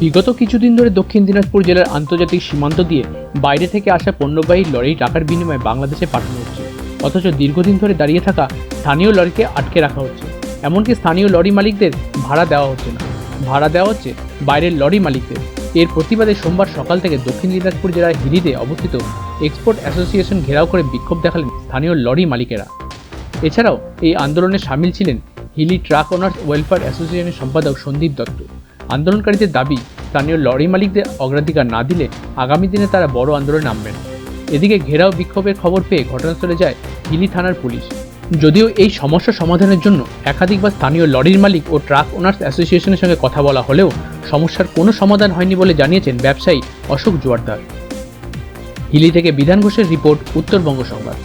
বিগত কিছুদিন ধরে দক্ষিণ দিনাজপুর জেলার আন্তর্জাতিক সীমান্ত দিয়ে বাইরে থেকে আসা পণ্যবাহী লরি টাকার বিনিময়ে বাংলাদেশে পাঠানো হচ্ছে, অথচ দীর্ঘদিন ধরে দাঁড়িয়ে থাকা স্থানীয় লরিকে আটকে রাখা হচ্ছে। এমনকি স্থানীয় লরি মালিকদের ভাড়া দেওয়া হচ্ছে না, ভাড়া দেওয়া হচ্ছে বাইরের লরি মালিকদের। এর প্রতিবাদে সোমবার সকাল থেকে দক্ষিণ দিনাজপুর জেলার হিলিতে অবস্থিত এক্সপোর্ট অ্যাসোসিয়েশন ঘেরাও করে বিক্ষোভ দেখালেন স্থানীয় লরি মালিকেরা। এছাড়াও এই আন্দোলনে সামিল ছিলেন হিলি ট্রাক ওনার্স ওয়েলফেয়ার অ্যাসোসিয়েশনের সম্পাদক সন্দীপ দত্ত। আন্দোলনকারীদের দাবি, স্থানীয় লরি মালিকদের অগ্রাধিকার না দিলে আগামী দিনে তারা বড় আন্দোলনে নামবেন। এদিকে ঘেরাও বিক্ষোভের খবর পেয়ে ঘটনাস্থলে যায় হিলি থানার পুলিশ। যদিও এই সমস্যা সমাধানের জন্য একাধিকবার স্থানীয় লরির মালিক ও ট্রাক ওনার্স অ্যাসোসিয়েশনের সঙ্গে কথা বলা হলেও সমস্যার কোনো সমাধান হয়নি বলে জানিয়েছেন ব্যবসায়ী অশোক জোয়ারদার। হিলি থেকে বিধান ঘোষের রিপোর্ট, উত্তরবঙ্গ সংবাদ।